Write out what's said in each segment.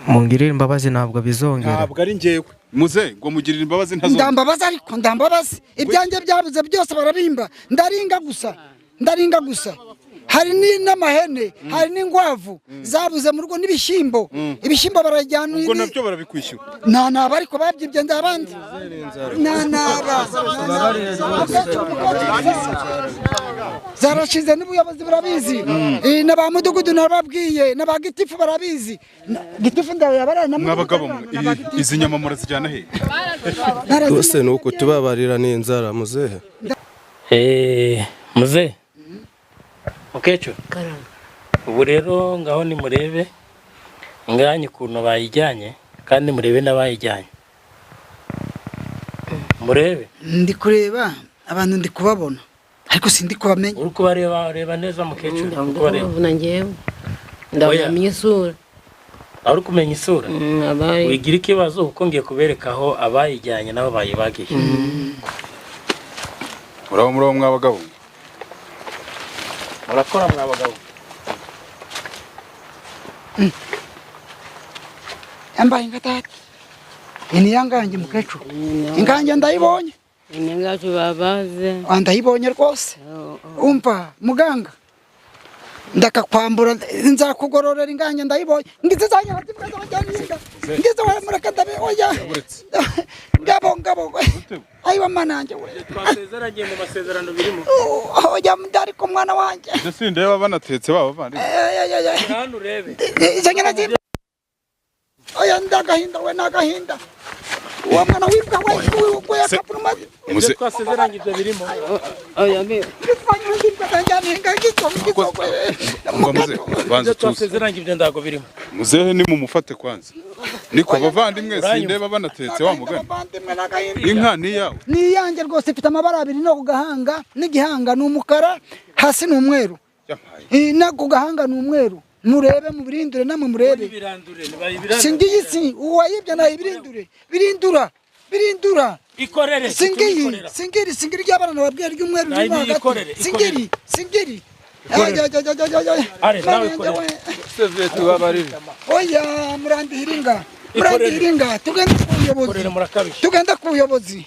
mungirire imbabazi ntabwo bizongera. ntabwo ari njyewe muze ngo mugirire imbabazi ntazongera. ndambabaza ariko ndambabaza ibyanjye byabuze byose barabimba ndaringa gusa hari n'amahene hari n'ingwavu zabuze mu rugo n'ibishyimbo ibishyimbo barajyana ubwo nabyo barabikwishyura naba ariko babyibye ndabandi zarashize n'ubuyobozi burabizi na ba mudugudu nababwiye na ba gitifu barabizi gitifu ndayabarana mwabagabo izi nyama murazijyana he rwose ni uko tubabarira n'inzara muzehe muzehe mukecuru ubu rero ngaho nimurebe inganye ukuntu bayijyanye kandi murebe n'abayijyanye murebe ndi kureba abantu ndi kubabona ariko sindi kubamenya uri kubareba neza mukecuru ndabona ngewe ndabona isura uri kumenya isura wigira ikibazo kuko ngiye kubereka aho abayijyanye nabo bayibagiye murabo mwabagabo murakora mwabagabo yambaye ingatati ini yangange mukecuru ingange ndayibonye inyangacu babaze ndayibonye rwose umva muganga ndakakwambura nzakugororera ingange ndayibonye ngize zanya batibwaza bajyaninga ngize wa murakadabe oya ngabo ayiwa mananje we twasezeranye mu masezerano birimo oya mudari ko mwana wanje ndetse ndeba banatetse baba bandi hano urebe izanyana ziba oya ndagahinda we nagahinda wa mwana wibwa we yakapuruma muze twasezeranye ibyo birimo oya me twasezeranye ibyo ndago birimo muzehe ni mumufate kwanza niko bavandimwe sindeba banatetse wa mugani inka ni yawe ni yanjye rwose ifite amabara abiri no kugahanga n'igihanga n'umukara hasi n'umweru na kugahanga n'umweru murebe mu birindure namwe murebe singiye isi uwayibye nayo birindura ikorere singiri ry'abana nababwiye ry'umweru singiri are nawe ikorere sevye tubabarire oya murandihiringa tugende ku buyobozi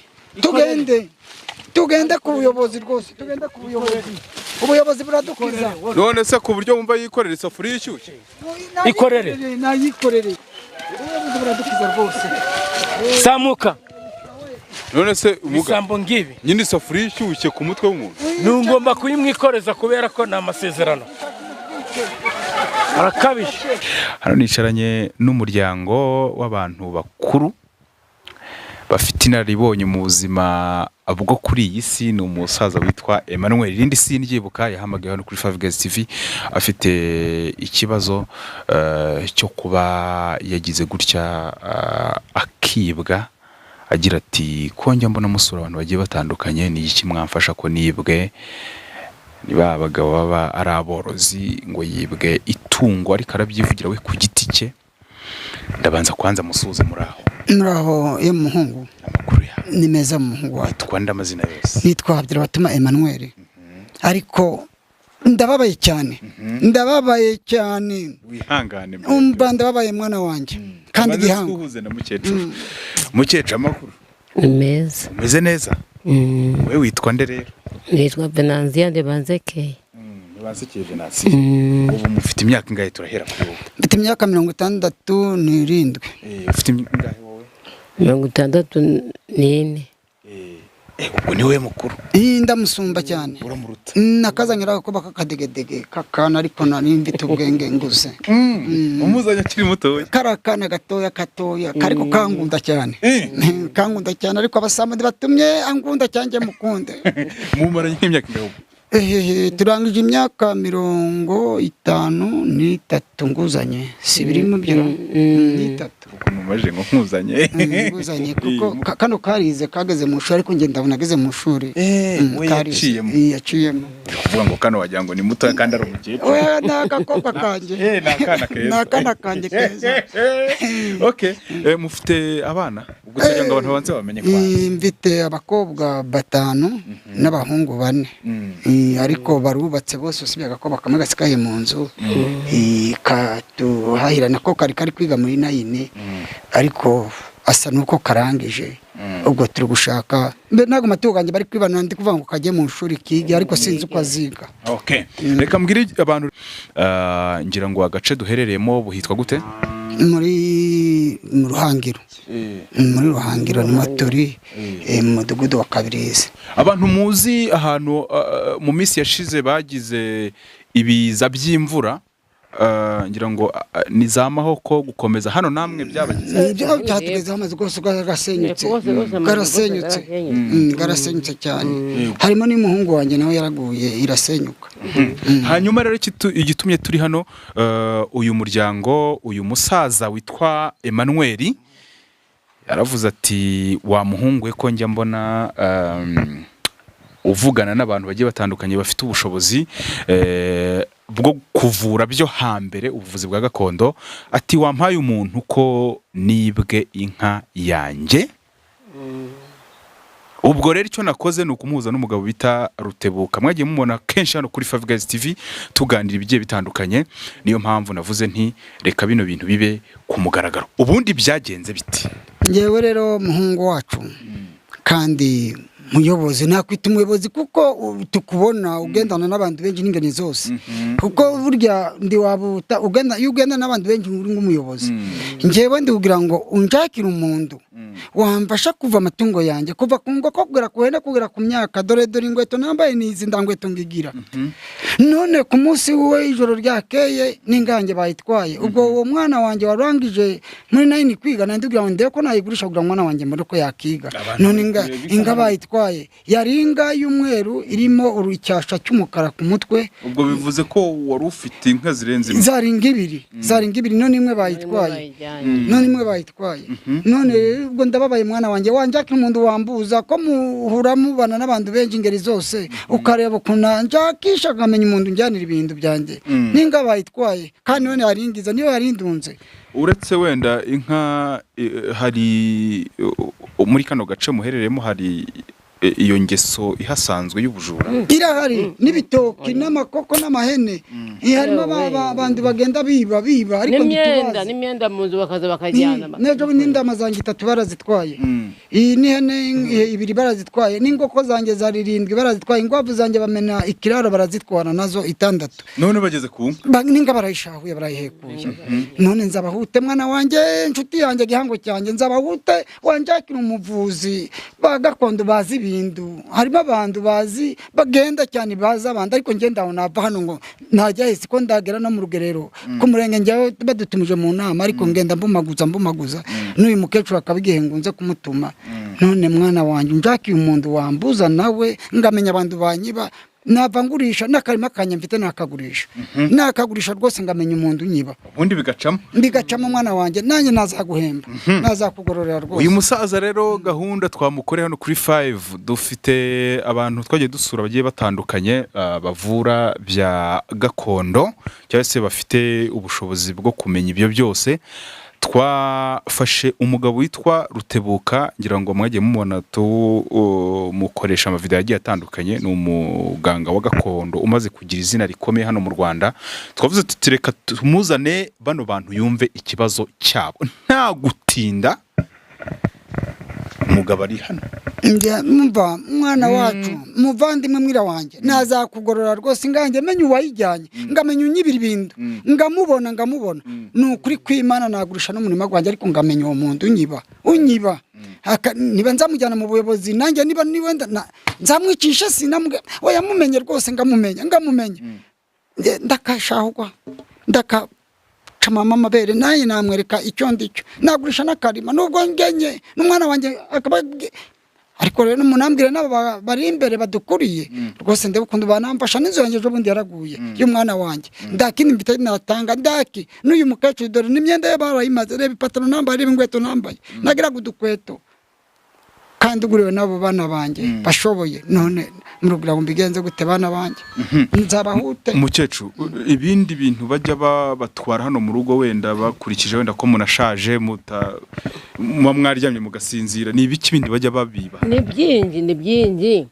tugende ku buyobozi rwose ubuyobozi buradukiza none se ku buryo wumva yikorera isafuriya ishyushye ikorere nayikorere ubuyobozi buradukiza rwose samuka none se ibisambo ngibi nyine isafuriya ishyushye ku mutwe w'umuntu nungomba kuyimwikoreza kubera ko nta masezerano arakabije. hano nicaranye n'umuryango w'abantu bakuru bafite inararibonye mu buzima bwo kuri iyi si. ni umusaza witwa Emmanuel irindi si ndyibuka yahamagaye hano kuri Favgaz TV afite ikibazo cyo kuba yagize gutya akibwa agira ati ko njya mbona musura abantu bagiye batandukanye ni iki mwamfasha ko nibwe niba abagabo baba ari aborozi ngo yibwe itungo ariko arabyivugira we ku giti cye. ndabanza kwanza musuze muraho ye muhungu amakuru ya ni meza muhungu wacu twanda amazina yose nitwa Abdirabatuma Emmanuel ariko ndababaye cyane wihangane umva ndababaye mwana wanje kandi gihanga uhuze na mukecuru amakuru meza umeze neza we witwa nde rero nitwa Benanzia de Banzeke Banzeke Venansi ubu mufite imyaka ingahe turahera kuri wowe mfite imyaka 67 ufite ingahe wowe 64 ubwo ni we mukuru ndamusumba cyane uramuruta nakazanyira ko bakakadegedege kakana ariko nari mfite ubwenge nguze umuzanya akiri muto karakana gatoya kariko kangunda cyane ariko abasamadi batumye angunda cyanje mukunde mumaranye nk'imyaka ingahe turangije imyaka 53 nguzanye si birimo byo 3 mumaje ngo nkuzanye kuko kano karize kageze mu shuri ariko ngenda ndabona mu shuri yaciyemo kuvuga ngo kano wagira ngo ni muto kandi ari umukecuru oya nakakobwa kanje nakana keza okay mufite abana gusa kugira ngo abantu banze bamenye kwa mfite abakobwa 5 n'abahungu 4 ariko barubatse bose usibye agakobwa kamwe gasikaye mu nzu katuhahirana ko kari kwiga muri 9 ariko asa nuko karangije ubwo turi gushaka ntago matuganje bari kwibana ndi kuvuga ngo kajye mu shuri kige ariko sinzi uko aziga. Okay, reka mbwire abantu ngira ngo agace duherereyemo buhitwa gute? Muri Ruhangiro. Muri Ruhangiro ni Matori mu mudugudu wa Kabirizi. Abantu muzi ahantu mu minsi yashize bagize ibiza by'imvura ngira ngo nizamaho ko gukomeza hano namwe byabagize byatugeze hamaze rwose garasenyutse cyane harimo n'umuhungu wanjye nawe yaraguye irasenyuka. Hanyuma rero igitumye turi hano uyu muryango uyu musaza witwa Emmanuel yaravuze ati wa muhungu we ko njya mbona uvugana n'abantu bagiye batandukanye bafite ubushobozi bwo kuvura byo hambere ubuvuzi bwa gakondo ati wampaye umuntu ko nibwe inka yanjye. Ubwo rero icyo nakoze ni ukumuhuza n'umugabo bita Rutebuka mwagiye mubona kenshi hano kuri Five Guys TV tuganira ibigiye bitandukanye niyo mpamvu navuze nti reka bino bintu bibe ku mugaragaro. Ubundi byagenze biti ngewe rero muhungu wacu kandi muyobozi nakwita umuyobozi kuko tukubona ugendana n'abantu benshi n'ingani zose kuko burya ndi wabuta ugenda n'abantu benshi uri nk'umuyobozi ngewe ndi kugira ngo unjakire umuntu wamfasha kuva amatungo yanjye kuva ku ngo kugera ku myaka dore ingweto nambaye nizi ndangweto ngigira none ku munsi we ijoro ryakeye n'ingange bayitwaye ubwo uwo mwana wanjye warangije muri 9 kwiga nandi kugira ngo ndeko ko nayigurisha kugira mwana wanjye muri ko yakiga none inga bayitwaye yari inga y'umweru irimo urucyasha cy'umukara ku mutwe. Ubwo bivuze ko wari ufite inka zirenze zari ngibiri none imwe bayitwaye none ubwo ndababaye mwana wanjye wanjaka umuntu wambuza ko muhura mubana n'abantu benshi ingeri zose ukareba ukuntu njakisha akamenya umuntu njyanira ibintu byanjye ninga bayitwaye kandi none yaringiza niyo yarindunze. Uretse wenda inka hari muri kano gace muhereremo hari iyo ngeso ihasanzwe y'ubujura irahari n'ibitoki n'amakoko n'amahene harimo abandi bagenda biba ariko n'imyenda mu nzu bakaza bakajyana nejo n'indama zanjye 3 barazitwaye n'ihene 2 barazitwaye n'ingoko zanjye zari 7 barazitwaye ingwavu zanjye bamena ikiraro barazitwara nazo 6 none bageze ku ninga barayishahuye barayihekuye none nzabahute mwana wanjye inshuti yanjye gihango cyanjye nzabahute wanjakira umuvuzi bagakondo bazi bindu harimo abantu bazi bagenda cyane baza abandi ariko ngenda aho nava hano ngo najya hese ko ndagera no mu rugerero ko murenge njyaho badutumije mu nama ariko ngenda mbumaguza n'uyu mukecuru akabigihe ngunze kumutuma none mwana wanjye njaki umuntu wambuza nawe ngamenya abantu banyiba navangurisha nakarima kanya mfite nakagurisha nakagurisha rwose ngamenya umuntu nyiba ubundi bigacamo mwana wanjye nanjye nazaguhemba nazakugororera rwose. Uyu musaza rero gahunda twamukore hano kuri 5 dufite abantu twagiye dusura bagiye batandukanye bavura bya gakondo cyangwa se bafite ubushobozi bwo kumenya ibyo byose. Twafashe umugabo witwa Rutebuka ngira ngo mwagiye mubona mukoresha amavideo yagiye atandukanye ni umuganga wa gakondo umaze kugira izina rikomeye hano mu Rwanda. Twavuze tutireka tumuzane bano bantu yumve ikibazo cyabo nta gutinda. Umugabo ari hano mva mwana wacu muvandimwe mwira wanjye nazakugorora rwose nganjye menye uwayijyanye ngamenya unyibira ibintu ngamubona nukuri kwimana nagurisha no murima gwanjye ariko ngamenya uwo muntu unyiba niba nzamujyana mu buyobozi nanjye niba nzamwicisha sinamwe oya mumenye rwose ngamumenya ndakashahugwa mama amabere naye namwereka icyo ndicyo nagurisha nakarima nubwo ngenye n'umwana wanjye akaba ariko rero munambwire nabo bari imbere badukuriye rwose ndebukunda banamfasha n'inzu yanjye ejo bundi yaraguye y'umwana wanjye ndakindi mfite natanga ndaki n'uyu mukecuru dore n'imyenda ye barayimaze reba ipataro nambaye reba ingweto nambaye nagira gudukweto kandi uguriwe n'abo bana banjye bashoboye none murubwira ngo mbigenze gute bana banjye nzabahute. Umukecuru ibindi bintu bajya batwara hano mu rugo wenda bakurikije wenda ko munashaje mwaryamye mugasinzira ni ibiki bindi bajya babiba? ni byinshi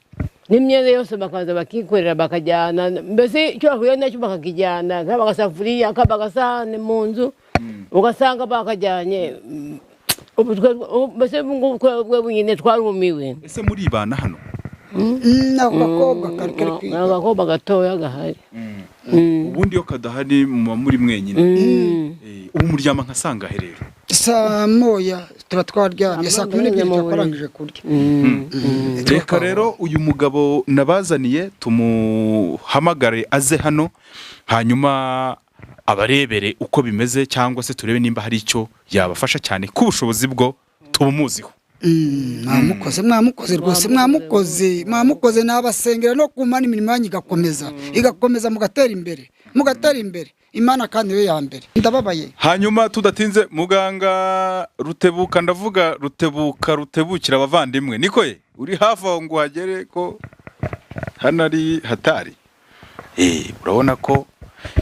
n'imyenda yose bakaza bakikorera bakajyana mbese icyo bahuye nacyo bakakijyana nk'abagasafuriya nk'abagasahane mu nzu ugasanga bakajyanye mbese ubwo bunyine twarumiwe. Ese muribana hano? Nako gakobwa kari kwiga. Agakobwa gatoya gahari. Ubundi yo kadahari muba muri mwenyine. Ubu muryama nkasanga herero. Saa moya tuba twaryamye saa 12 twakorangije kurya. Reka rero uyu mugabo nabazaniye tumuhamagare aze hano hanyuma abarebere uko bimeze cyangwa se turebe nimba hari icyo yabafasha cyane ku bushobozi bwo tubumuziho. Mwamukoze rwose mwamukoze n'abasengera no kumana imirimo yanyu igakomeza mugatera imbere Imana kandi we ya mbere. Ndababaye. Hanyuma tudatinze muganga Rutebuka, ndavuga rutebukira abavandimwe niko ye uri hafi aho ngo hagere ko hano ari hatari. Urabona ko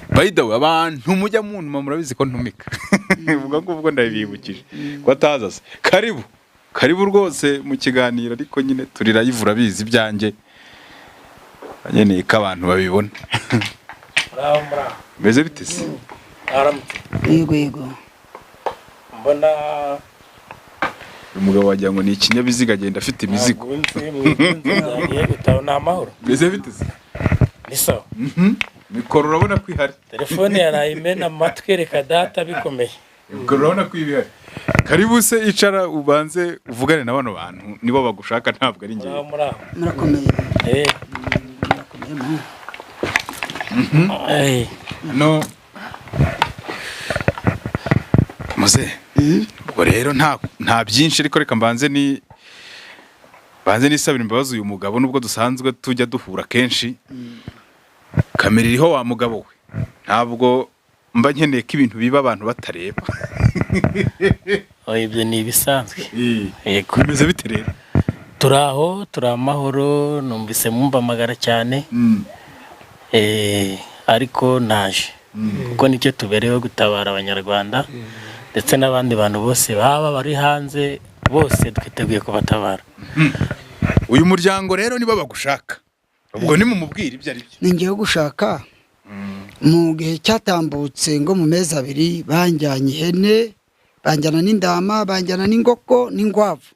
bayidawe abantu mujya munuma murabizi ko ntumika ubwo ndabibukije ko atazaze. Karibu rwose mu kiganiro ariko nyine turi live urabizi byanjye nyene ko abantu babibona. Mura Meze bite se? Aramutse. Yego. Mbona umugabo wagira ngo ni ikinyabiziga agenda afite imizigo. Ngiye gutaha amahoro. Meze bite se? Ni sawa. Mikoro urabona ko ihari. Telefone yarayimena amatwi reka data bikomeye. Mikoro urabona ko ihari. Karibu se icara ubanze uvugane na bano bantu nibo bagushaka ntabwo ari ngiye. Murakomeye. No. Muze. Ubwo rero nta byinshi ariko reka mbanze nisabira imbabazi uyu mugabo nubwo dusanzwe tujya duhura kenshi. Kamera iriho wa mugabo we. Ntabwo mba nkeneye ko ibintu biba abantu batareba. Ibyo ni ibisanzwe. Yego. Bimeze bite rero? Turaho turamahoro numvise mumpamagara cyane. Ariko naje kuko nicyo tubereyeho gutabara abanyarwanda ndetse n'abandi bantu bose baba bari hanze bose twiteguye kubatabara. Uyu muryango rero niba bagushaka ubwo ni mumubwira ibyo ari byo. Ningiye gushaka mu gihe cyatambutse ngo mu mezi 2 banjyanye ihene banjyana n'indama banjyana n'ingoko n'ingwavu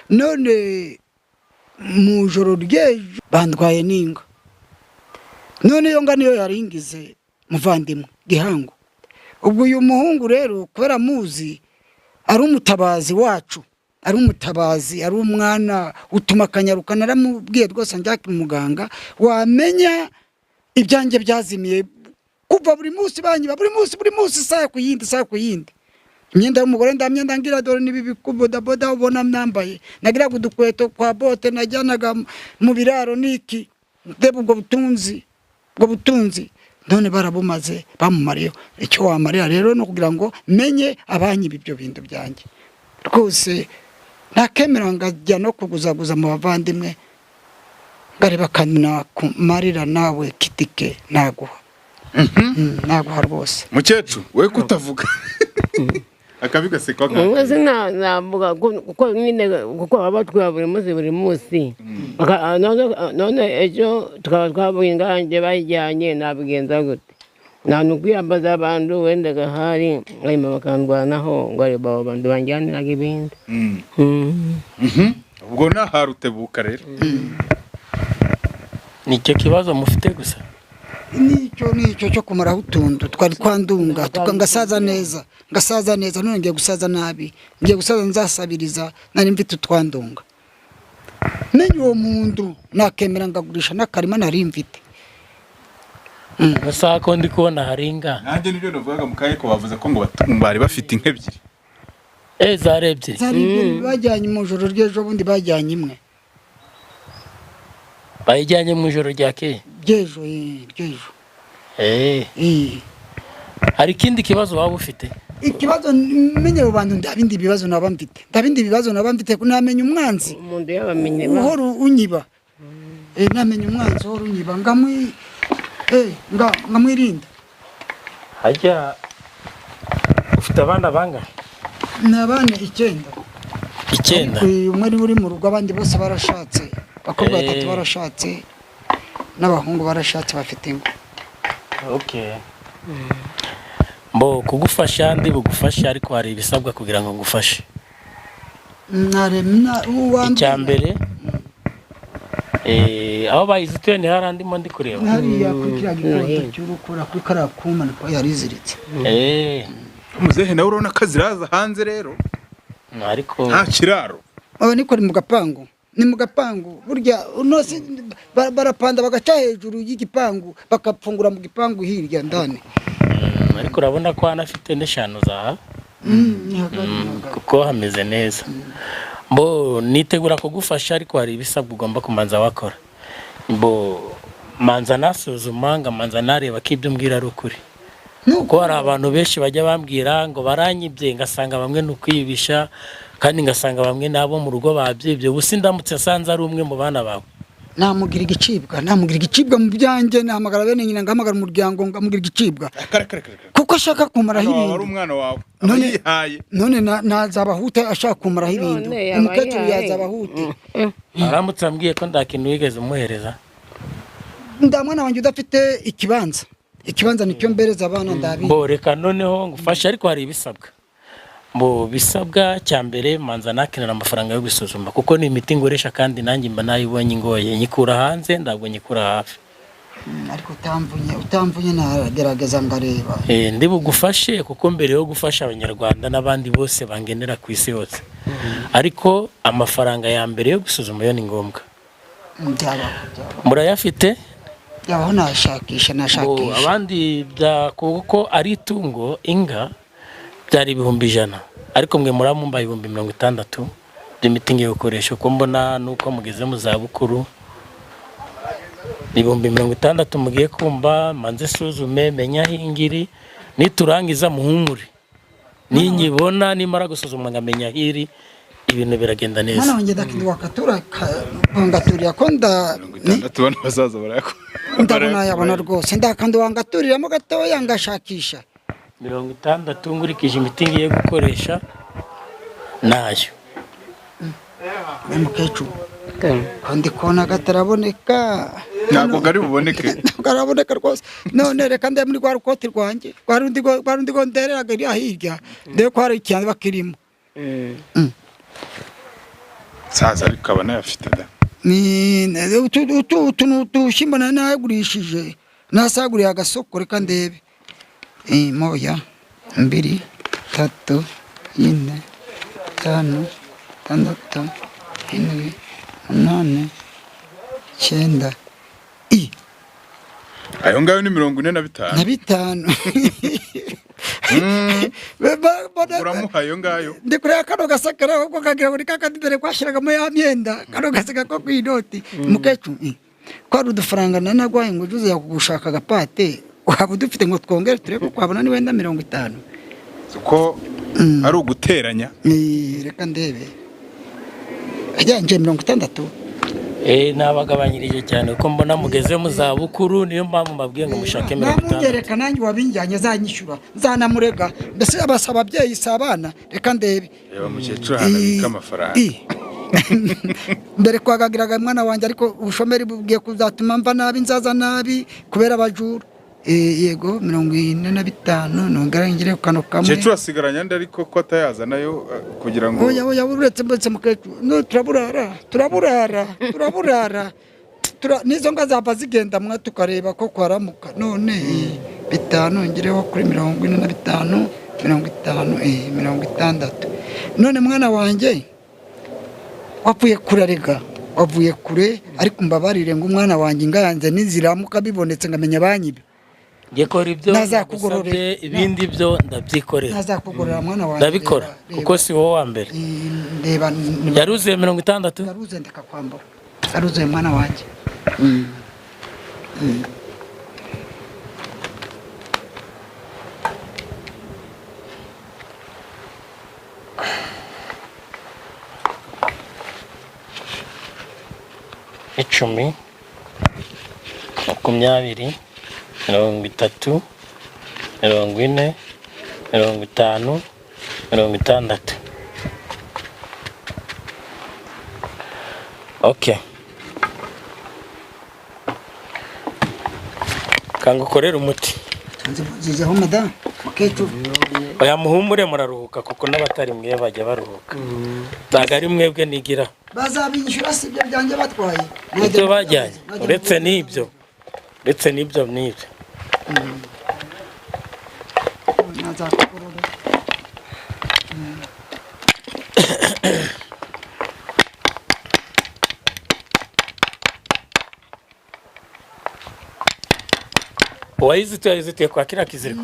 none mu joro ryejo bandwaye n'inga none yo niyo yaringize muvandimwe Gihango. Ubwo uyu muhungu rero kubera muzi ari umutabazi wacu ari umwana utuma kanyaruka naramubwiye rwose njyake umuganga wamenya ibyanjye byazimiye kuva buri munsi buri munsi saa ku yindi imyenda y'umugore ndamyenda ngira dore nibi bikubodaboda ubona nambaye nagira kudukweto kwa bote najyanaga mu biraro niki ndebe ubwo butunzi none barabumaze bamumariyo. Icyo wamarira rero no kugira ngo menye abanyi ibyo bintu byanjye rwose nakemera ngajya no kuguzaguza mu bavandimwe ngareba kana kumarira nawe kitike naguha. Naguha rwose. Mukecuru we kutavuga akabiga se kwa Mwese navuga kuko nyine kuko abatwa buri munsi none ejo tukaba twabuye nganje bayijyanye nabigenza gute nanukwiyambaza abantu wenda gahari arimo bakandwanaho ngo ari babo bantu banjyaniraga ibindi. Ubwo naha Rutebuka rero nicyo kibazo mufite gusa. Nicyo cyo kumaraho utuntu twari kwandunga tukangasaza neza none ngiye gusaza nabi ngiye gusaza nzasabiriza nari mfite utwandunga menye uwo muntu nakemera ngagurisha nakarima nari mfite. Gusa ko ndi kubona haringa nanjye nibyo navugaga mu kaye ko bavuze ko ngo bari bafite inka ebyiri. Zarebye bajyanye mu joro ryejo bundi bajyanye imwe bayijyanye mu joro ryake ryejo. Hari ikindi kibazo waba ufite? ikibazo menye abantu ndabindi bibazo naba mfite kunamenya umwanzi umuntu yabamenye uhora unyiba namenye umwanzi uhora unyiba ngamwirinda hajya ufite abana bangahe nabane 9 umwe ari uri mu rugo abandi bose barashatse bakobwa 3 barashatse n'abahungu barashatse bafite ingo. Okay. Mbo kugufasha ndi bugufasha ariko hari ibisabwa kugira ngo ngufashe. Icyambere aho bayizituye ni harandi mo ndi kureba. Hariya kukira gikondo cy'urukura kukara kumana ko yariziritse. Muzehe nawe urona kaziraza hanze rero. Ariko nta kiraro. Aba niko ni mu gapangu burya unose barapanda bagaca hejuru y'igipangu bakapfungura mu gipangu hirya ndani. Ariko urabona ko anafite n'eshanu za kuko hameze neza. Mbo nitegura kugufasha ariko hari ibisabwa ugomba kumanza wakora. Mbo manza nasuzuma manza nareba ko ibyo mbwira ari ukuri. Nuko hari abantu benshi bajya bambwira ngo baranyibye ngasanga bamwe nukwibisha kandi ngasanga bamwe nabo mu rugo babyibye ubusi ndamutse asanze ari umwe mu bana bawe. Namugira igicibwa mu byanjye nahamagara bene nyina ngahamagara umuryango ngamugira igicibwa. Kuko ashaka kumara ibintu. Ari umwana wawe. None nazabahuta ashaka kumara ibintu. Umukecuru yazabahute. Aramutse ambwiye ko ndakintu wigeze umuhereza. Ndamwana wanjye udafite ikibanza nicyo mbereza abana ndabi. Mbo reka noneho ngufasha ariko hari ibisabwa. Mbo bisabwa cyambere manza nakenera amafaranga yo gusuzuma kuko ni imiti ngoresha kandi nanjye mba nayibonye ngoye nyikura hanze ndabwo nyikura hafi. Ariko utamvunye nagerageza ngareba. Ndi bugufashe kuko mbere yo gufasha abanyarwanda n'abandi bose bangenera ku isi yose. Ariko amafaranga ya mbere yo gusuzuma yo ni ngombwa. Murayafite? Yaho nashakisha. Abandi bya kuko ari itungo inga byari 100,000 ariko mwe muramumbaye 60,000 by'imiti ngiye gukoresha uko mbona nuko mugeze mu za bukuru 60,000 mugiye kumba manze suzume menya hingiri niturangiza muhumure ninyibona nimara gusuzumwa ngamenya hiri ibintu biragenda neza. Mwana wanjye dakindwa katura ngaturira ko tubona bazaza barako ndabona yabona rwose ndakandi wangaturiramo gatoya ngashakisha 60 ngurikije imiti ngiye gukoresha nayo. Mukecuru kandi kona gataraboneka ntabwo gari buboneke garaboneka rwose none reka ndeye muri rwarukoti rwanjye rwarundi go ndereraga iri ahirya nde ko hari icyane bakirimo. Saza ariko abana yafite da ni utushimba nagurishije nasaguriye agasoko reka ndebe. Moya 2 3 4 5 6 7 8 9 ayo ngayo ni 45 uramuha ayo ngayo ndi kuri akano gasakara ko kagira buri kakandi dore kwashiragamo ya myenda kano gasaka ko kwinoti. Mukecuru ko ari udufaranga nanagwaye ngo juze yakugushaka agapate waba dufite ngo twongere turebe ko abona ni wenda 50 uko ari uguteranya. Reka ndebe ajyanje 60. Nabagabanyirije cyane uko mbona mugeze mu za bukuru niyo mpamvu mbabwiye ngo mushake 50. Namugereka nanjye wabinjyanye zanyishura zanamurega mbese abasaba abyeyi sabana reka ndebe. Yaba mukecuru hanabika amafaranga. Mbere kwagagiraga mwana wanjye ariko ubushomeri bubwiye kuzatuma mva nabi nzaza nabi kubera abajura. Yego 45 nongarangire kano kamwe. Cyecu asigaranya ndi ariko ko atayaza nayo kugira ngo oya uretse mbetse mukecuru no turaburara nizo ngazava zigenda mwa tukareba ko kwaramuka none 5 ngireho kuri 45 50 none mwana wanjye wavuye kure ariko mbabarire ngo umwana wanjye ngayanze niziramuka bibonetse ngamenya banyibe. Ngekora ibyo nazakugororera ibindi byo ndabyikorera. Nazakugorora mwana wanjye ndabikora kuko si wowe wa mbere. Ndeba yaruze 60. Yaruze ndeka kwambara. Yaruze mwana wanjye. icumi, makumyabiri, 30, 40, 50, 60. Okay. Kanga ukorera umuti. Zizeho madam mukecuru. Oya muhumure muraruhuka kuko n'abatari mwe bajya baruhuka. Ntago ari mwebwe nigira. Bazabinyishura si ibyo byanjye batwaye. Ibyo bajyanye. Uretse n'ibyo. Nazakorora. Wayizitiye kwa kila kiziriko.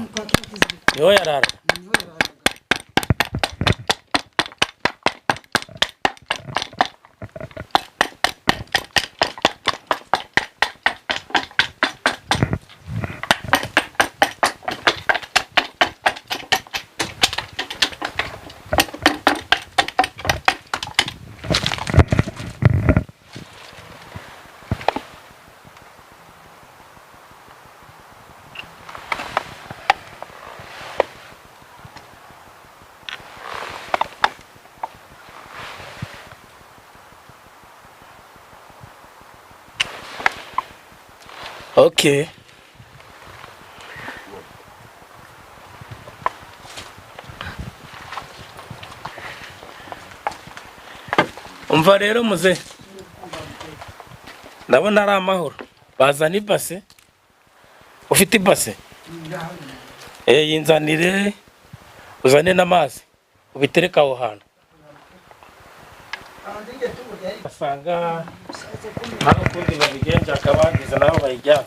Niho yarara. Okay. Umva rero muze. Ndabona ari amahoro. Bazana ibase. Ufite ibase? Yinzanire uzane n'amazi. Ubitereka aho hantu. Asanga nta kundi babigenza akabangiza naho bayijyana.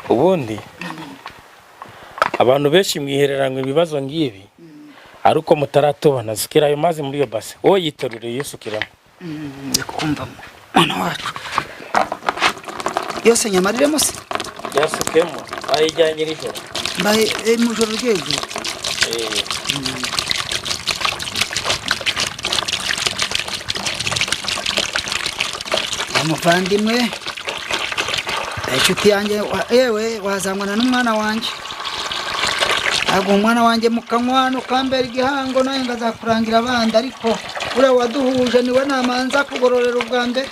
Ubundi abantu benshi mwihereranywe ibibazo ngibi aruko mutaratobana zikira ayo mazi muri yo base wowe yitorere yisukiramo. Kumva mwana wacu yose nyamariremo se yasukemo ayijyanye rijoro mbaye mu joro ryejo. Umuvandimwe inshuti yanjye yewe wazangwana n'umwana wanjye ntabwo umwana wanjye mukanywano kambera igihango nawe ngazakurangira abandi ariko uriya waduhuje niwe namanza kugororera ubwa mbere.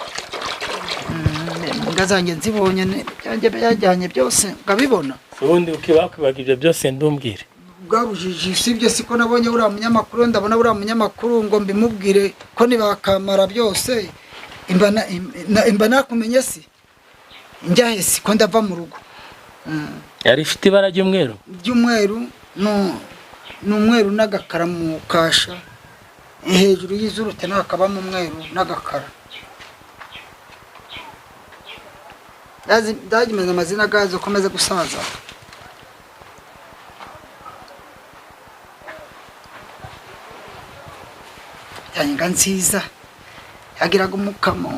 Ngazanjye nzibonye byanjye byajyanye byose ngabibona. Ubundi ukibakwibaga ibyo byose ndumbwire bwabujiji sibyo siko nabonye uriya munyamakuru ndabona uriya munyamakuru ngo mbimubwire ko nibakamara byose imba nakumenye si njyahe siko ndava mu rugo. yari ifite ibara ry'umweru n'umweru n'agakara mu kasha hejuru y'izurute nakabamo umweru n'agakara. Ndagimeza amazina gazo komeze gusaza. Yanyiga nziza yagiraga umukamo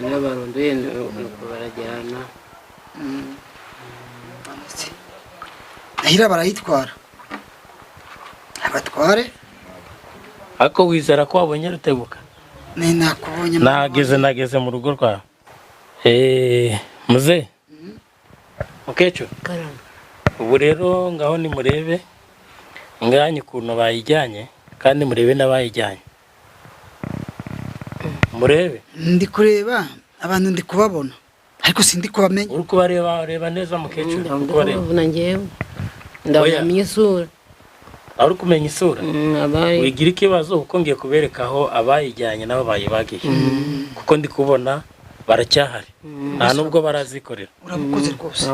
n'abarondoye nuko barajyana ahira barayitwara abatware. Ako wizera ko wabonye Rutebuka? Nakubonye nageze mu rugo rwawe. Muze mukecuru ubu rero ngaho ni murebe nganye ukuntu bayijyanye kandi murebe n'abayijyanye. Murebe ndi kureba abantu ndi kubabona ariko sindi kubamenya. uri kubareba neza mukecuru ndabona ngewe ndabamenya isura. Ari kumenya isura wigira ikibazo kuko ngiye kubereka aho abayijyanye nabo bayibagiye kuko ndi kubona baracyahari nta nubwo barazikorera. Urabukoze rwose.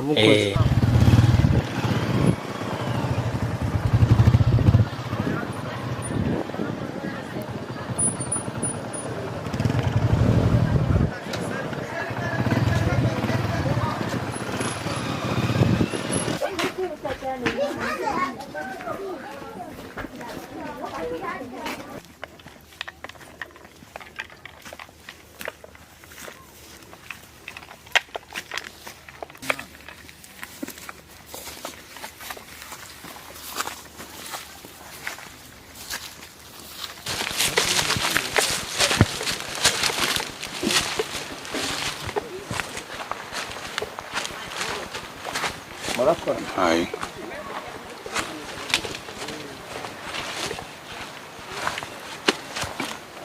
Hai.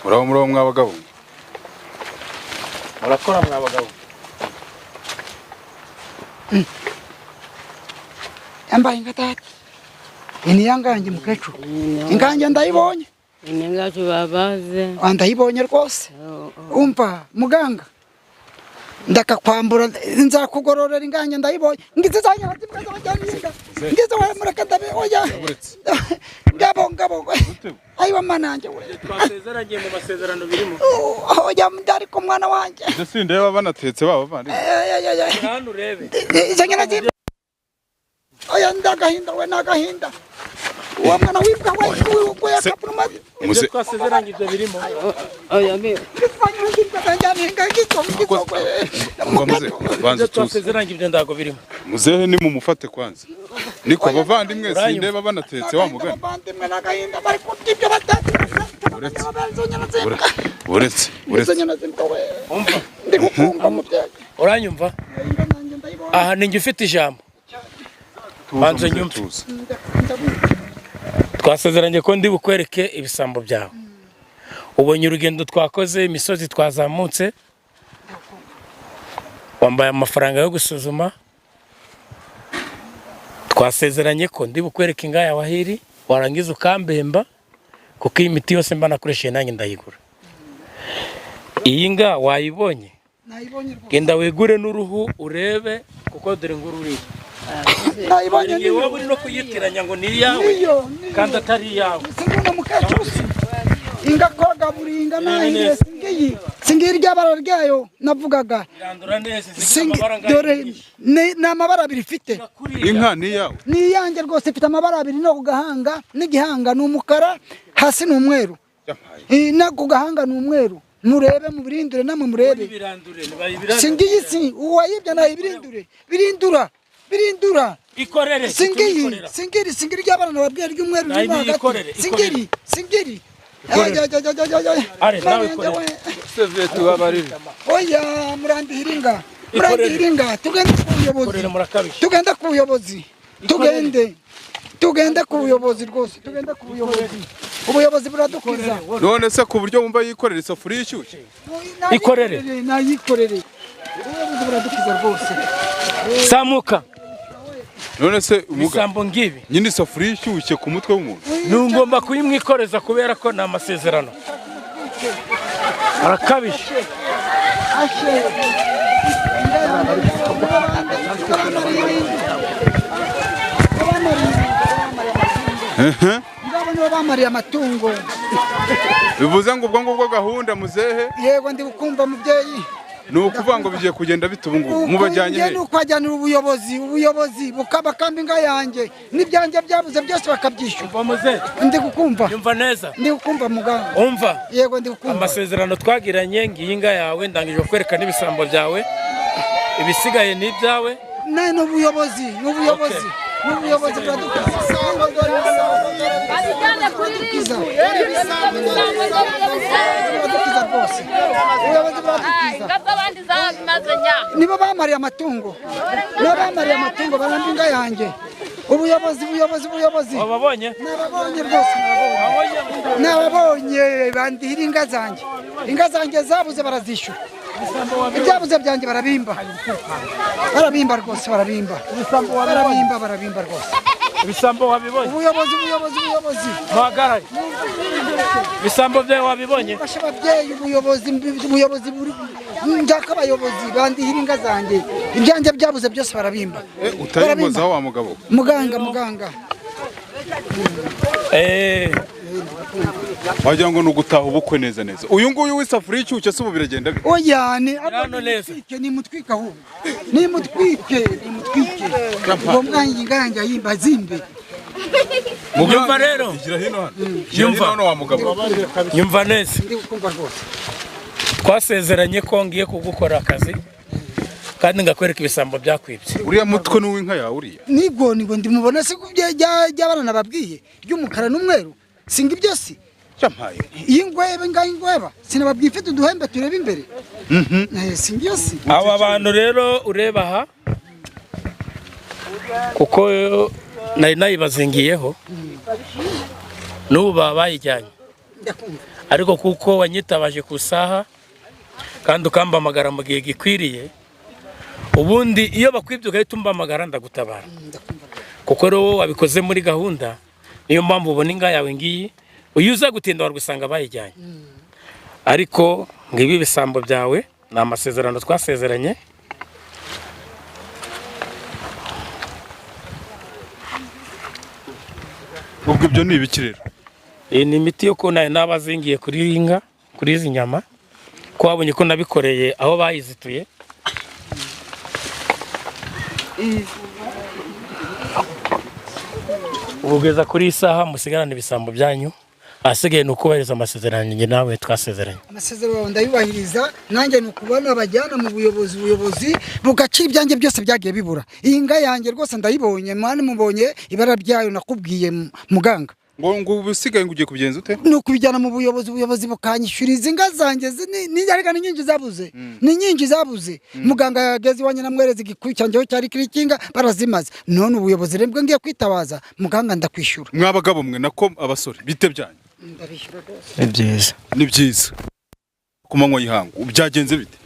Muraho mwabagabo. murakora mwabagabo. Yambaye ingatati. Ini yangange mukecuru. Ingange ndayibonye. inengacu babaze Ndayibonye rwose. Umva muganga. Ndakakwambura nzakugororera ingange ndayibonye. Ngize zanya batimwe z'abajyaninga. Ngize wa murakadabe oya. Ngabo. Ayiwa mananje we. Twasezeranye mu masezerano birimo. Oya mndari ko mwana wanje. Ndetse ndeba banatetse baba bandi. Hano urebe. Zanyana zi. Oya ndagahinda we nagahinda. Uwo mwana wibwa we yakapuruma. Muze Twasezeranye ibyo birimo. oya me banze tuze. Twasezeranye ibyo ndago birimo. Muzehe ni mumufate kwanza. Niko bavandimwe sindeba banatetse wa mugani. Uretse. Uranyumva? Aha ninjye ufite ijambo. Banze nyumve. Twasezeranye ko ndi bukwereke ibisambo byawe. Ubonye urugendo twakoze, imisozi twazamutse. Wambaye amafaranga yo gusuzuma. Twasezeranye ko ndi bukwereke inga ya wahiri, warangiza ukambemba kuko iyi miti yose mba nakoresheje nanjye ndayigura. Iyi nga wayibonye? Genda wegure n'uruhu urebe kuko dore nguru uri. Nayibonye Ngiye wowe uri no kuyitiranya ngo ni iyawe kandi atari iyawe. Singuna mukecuru. Inga koga buringa nahiye singiye ryabara ryayo navugaga. Irandura neza Dore n'amabara abiri ifite. Inka ni yawe. Ni yanjye rwose ifite amabara abiri no kugahanga n'igihanga n'umukara hasi n'umweru. Na kugahanga n'umweru. Murebe mu birindure namwe murebe. Singiye si uwayibya nayo birindura. Ikorere. Singiri ryabana nababwiye ry'umweru n'imagati. Singiri. Are nawe ikorere. Seve tubabarire. Oya murandihiringa. Tugende ku buyobozi. Ikorere murakabisha. Tugende ku buyobozi. Tugende ku buyobozi rwose. Tugende ku buyobozi. Ubuyobozi buradukiza. None se ku buryo wumva yikorera isafuriya ishyushye. Ikorere. Nayikorere. Ubuyobozi buradukiza rwose. Samuka. None se Ibisambo ngibi. nyine isafuriya ishyushye ku mutwe w'umuntu. Nungomba kuyimwikoreza kubera ko na amasezerano. Arakabisha. Ndabona bamariye amatungo. Bivuze ngo ubwo ngubwo gahunda muzehe Yego ndi ukumva mubyeyi. ni ukuvuga ngo bigiye kugenda bitubungu mubajyanye he? N'ukwajyanira ubuyobozi bukabakamba inga yanjye n'ibyanjye byabuze byose bakabyishyura. Umva muze. Ndi gukumva. Yumva neza. Ndi gukumva muganga. Umva. Yego ndi gukumva. Amasezerano twagiranye ngiyi inga yawe ndangije kwereka n'ibisambo byawe. Ibisigaye ni ibyawe. N'ubuyobozi buradukiza. Nibo bamariye amatungo. Baramba inga yanjye. Ubuyobozi. Wababonye? Nababonye rwose. Nababonye bandihira inga zanjye zabuze barazishyura. Ibyabuze byanjye barabimba rwose. Ibisambo wabibonye? Ubuyobozi. Ntwagaraye. Ibisambo byawe wabibonye? Fasha ababyeyi ubuyobozi njaka abayobozi bandihira inga zanjye. Ibyanjye byabuze byose barabimba. Utayimozaho wa mugabo. Muganga. Wagira ngo ni ugutaha ubukwe neza. Uyu nguyu w'isafuriya ishyushye se ubu biragenda bite? Oya nimutwike ahubwo. Nimutwike. Ngo mwanjye inga yanjye ayimba zimbe. Nyumva rero. Gira hino hano wa mugabo. Nyumva neza. Ndi gukumva rwose. Twasezeranye ko ngiye kugukora akazi kandi ngakwereka ibisambo byakwibye. Uriya mutwe n'uw'inka yawe uriya. Nigo ndimubona se by'abana nababwiye ry'umukara n'umweru. Singa ibyo si. Cyampaye. Ingweba sinababwiye ifite uduhembe tureba imbere. Singa iyo si. Aba bantu rero ureba aha kuko nari nayibazingiyeho n'ubu baba bayijyanye, ariko kuko wanyitabaje ku isaha kandi ukampamagara mu gihe gikwiriye, ubundi iyo bakwibye ugahita umpamagara ndagutabara, kuko rero wowe wabikoze muri gahunda, niyo mpamvu ubona inka yawe ngiyi, uyu uza gutinda warugusanga bayijyanye. Ariko ngibi ibisambo byawe ni amasezerano twasezeranye. ubwo ibyo ni ibiki rero? Iyi ni imiti yo ko n'abazingiye kuri iyi nka, kuri izi nyama, ko wabonye ko nabikoreye aho bayizituye. Ubugeza kuri isaha musigarane ibisambo byanyu, ahasigaye ni ukubahiriza amasezerano njye nawe twasezeranye. Amasezerano ndayubahiriza, nanjye ni ukubona bajyana mu buyobozi bugacira ibyanjye byose byagiye bibura. Iyi nka yanjye rwose ndayibonye, mwana mubonye ibara ryayo nakubwiye muganga. ngo ubusigaye ugiye kubigenza ute? Ni ukubijyana mu buyobozi bukanyishyura izi nka zanjye, ni nyinshi zabuze, ni nyinshi zabuze. Muganga yageze iwanjye namwereza igikuyu cyanjyeho cyari kirikinga barazimaze, none ubuyobozi rero ngiye kwitabaza muganga ndakwishyura. Mwabagabo mwe nako abasore bite byanyu? Ndabishyura rwose. ni byiza. Ni byiza. Ku manywa y'ihangu byagenze bite?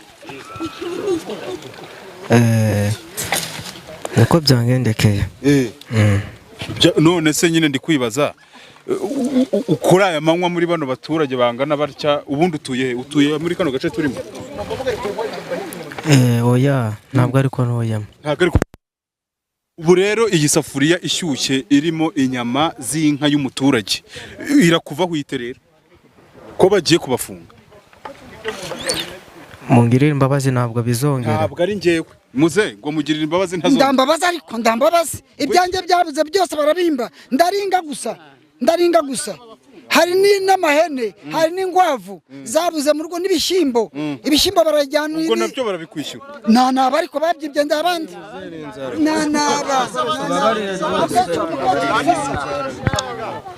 niko byangendekeye. None se nyine ndi kwibaza, ukora aya manywa muri bano baturage bangana batya, ubundi utuye muri kano gace turimo? Oya, ntabwo ariko ntoyamo. Ntabwo ariko. Ubu rero iyi safuriya ishyushye irimo inyama z'inka y'umuturage irakuvaho ite rero ko bagiye kubafunga? Mungirire imbabazi ntabwo bizongera. Ntabwo ari njyewe muze ngo mugirire imbabazi ntazo. Ndambabaza ariko ndambabaza ibyanjye byabuze byose barabimba, ndaringa gusa. Hari n'amahene, hari n'ingwavu zabuze mu rugo, n'ibishyimbo, ibishyimbo barajyana. Ubwo nabyo barabikwishyura? Naba ariko babyibye ndabandi.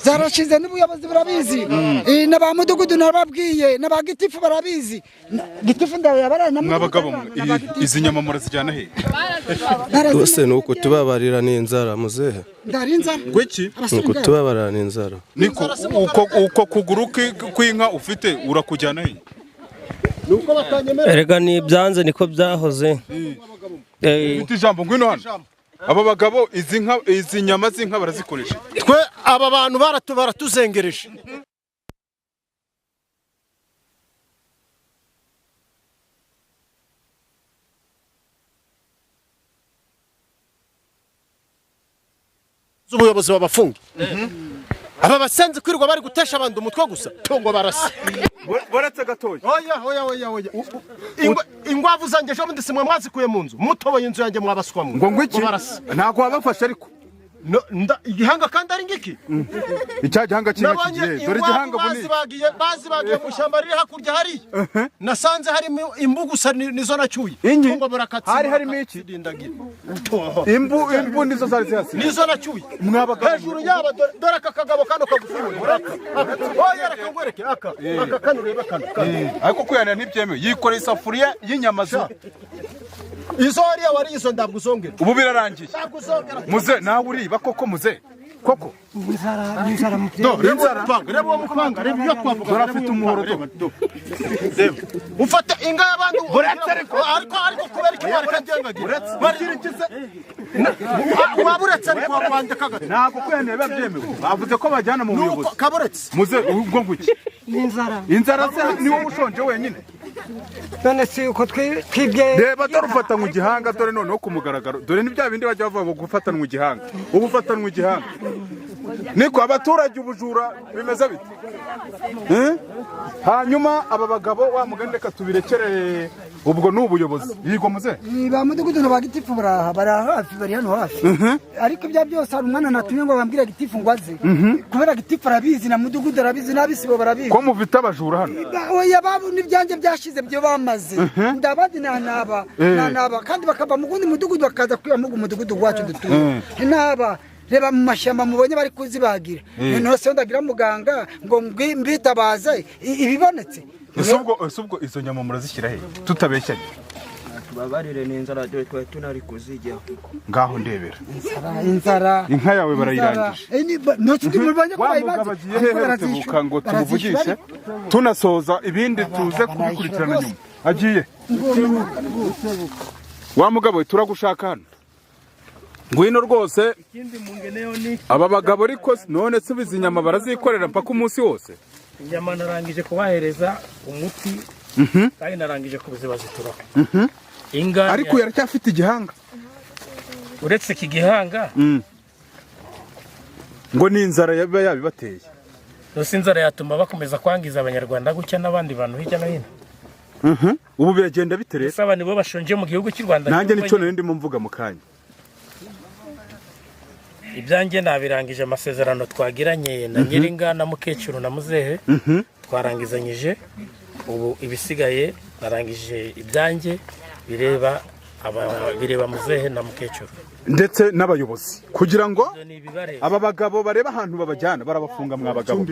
Zarashize n'ubuyobozi burabizi, n'aba mudugudu nababwiye, n'aba gitifu barabizi. Gitifu ndayabarana. Mwabagabo izi nyama murazijyana he? Bose nuko tubabarira n'inzara muzehe. Ndari inzara. Gweki? Nuko tubabarira n'inzara. Niko uko kuguru kw'inka ufite urakujyana he? Erega ni byanze niko byahoze. Ufite ijambo ngwino hano. Aba bagabo izi nyama z'inka barazikoresha. Twe aba bantu baratuzengereje. Ubuyobozi babafunga. Aba basenze kwirirwa bari gutesha abantu umutwe gusa, tungo barasa. Baretse gatoya. Oya. Ingwavu zanjye ejo bundi simwe mwazikuye mu nzu. Mutoboye inzu yanjye mwabaswamwe. Ngo ngwiki? Ntago wabafashe ariko. Igihanga kandi ari ngiki? Icya gihanga kigiye. Dore igihanga bunini. Bazibagiye mu shyamba riri hakurya hari. Nasanze harimo imbugusa nizo nacyuye. Tungo barakatse. Harimo iki? Imbu nizo zari hasi. Nizo nacyuye. Mwabagabo. Hejuru yaba dore aka kagabo kano kagufunga. Oya rakangwereke aka kano reba kano. Ariko kuyana ntibyemewe. Yikoreye isafuriya y'inyama zo. Izo hariya wari izo ndaguzongera. Ubu birarangiye. Muze nawe uriba koko muze. Koko. Inzara mu reba mupanga reba iyo twavuga. Barafite umuhoro do. Ufata inga y'abantu. Ariko kubera iki warakagengagira. Bagira ikize. Waburetse ariko wandika gati. Ntabwo kuyana biba byemewe. Bavuze ko bajyana mu buyobozi. Kaburetse. Muze ubwo nguki. Inzara se ni wowe ushonje wenyine. none si uko twibye. Reba dore ufata mu gihanga, dore noneho ku mugaragaro, dore ni bya bindi bajya bavuga ngo gufatana mu gihanga. Ubu ufatana mu gihanga. Niko abaturage ubujura bimeze bite? Hanyuma aba bagabo wa mugani reka tubirekere ubwo n'ubuyobozi. Yigo muze. Ba mudugudu na ba gitifu bari hafi, bari hano hafi. Ariko ibya byose hari umwana natumye ngo bambwira gitifu ngo aze. Kubera gitifu arabizi na mudugudu arabizi n'abisibo barabizi. Ko mufite abajura hano? Oya babu n'ibyanjye byashize byo bamaze. Ndabadi nanaba kandi bakava mu gundi mudugudu bakaza kwiba mu mudugudu wacu dutuye. Naba reba mu mashyamba mubonye bari kuzibagira. None se ndagira muganga ngo mbitabaze ibibonetse. Ubwo izo nyama murazishyira he tutabeshyanye? tubabarire n'inzara dore twari tunari kuzijyaho. ngaho ndebera inzara inka yawe barayirangije mubanye agiye hehe Rutebuka ngo tumuvugishe tunasoza ibindi tuze kubikurikirana nyuma agiye wa mugabo we turagushaka hano ngwino rwose aba bagabo ariko none subiza inyama barazikorera mpaka umunsi wose inyama narangije kubahereza umuti kandi narangije kuzibazitura inga ariko yaracyafite igihanga uretse iki gihanga ngo ni inzara yabibateye rose inzara yatuma bakomeza kwangiza abanyarwanda gutya n'abandi bantu hirya no hino ubu biragenda biterera saba nibo bashonje mu gihugu cy'u Rwanda nanjye nico nari ndimo mvuga mu kanya ibyanjye nabirangije amasezerano twagiranye na Nyiringa na Mukecuru na Muzehe twarangizanyije ubu ibisigaye narangije ibyanjye bireba Muzehe na Mukecuru ndetse n'abayobozi kugira ngo aba bagabo bareba ahantu babajyana barabafunga mwa bagabo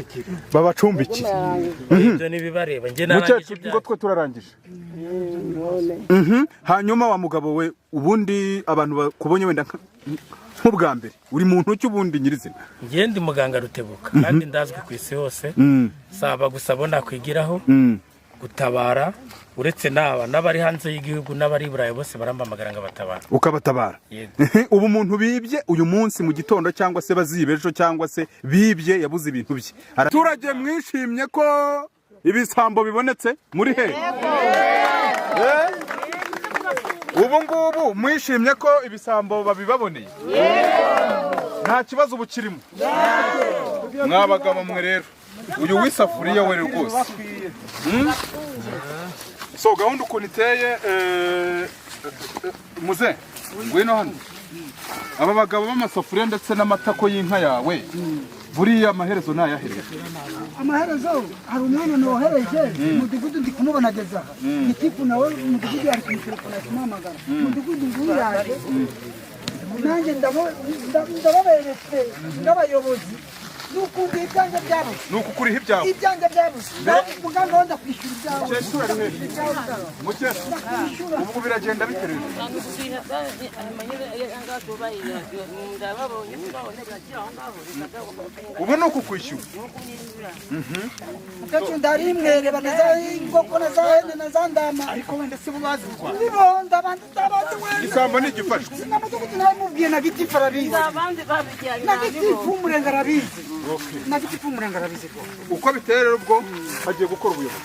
babacumbikira ibyo nibibareba nge narangije ngo twe turarangije hanyuma wa mugabo we ubundi abantu bakubonye wenda nk'ubwa mbere uri muntu cy'ubundi nyirizina nge ndi muganga Rutebuka kandi ndazwi ku isi hose saba gusaba nakwigiraho gutabara uretse n'abari hanze y'igihugu n'abari Burayi bose barambamagara ngo batabara ukabatabara ubu umuntu bibye uyu munsi mu gitondo cyangwa se bazibe ejo cyangwa se bibye yabuze ibintu bye abaturage mwishimye ko ibisambo bibonetse muri he ubu ngubu mwishimye ko ibisambo babibaboneye nta kibazo ubu kirimo mwabagabo mwe rero uyu wisafuriya we rwose so gahunda ukuntu iteye Muze ngwino hano aba bagabo b'amasafuriya ndetse n'amatako y'inka yawe buriya amaherezo nayahereje amaherezo hari umwana nohereje umudugudu ndi kumubona ageza gitifu nawe umudugudu ari kumutelefona kumamagara umudugudu nguyaje nanjye ndababeretse n'abayobozi nuko ibyanjye byabuze nuko kuriha ibyawe ibyanjye byabuze muganga wenda kwishyura ibyawe ubu biragenda biterera ubu ni uku kwishyura ndari imwere banaza ingoko na za hene na za ndama ariko wenda si bo bazirwa nibonda abandabazi wenda isambo ni igifasho n'amadugudu namubwiye na gitifu arabizi na gitifu umurenge arabizi na gitifu umurenge arabizi uko biteye rero ubwo hagiye gukora ubuyobozi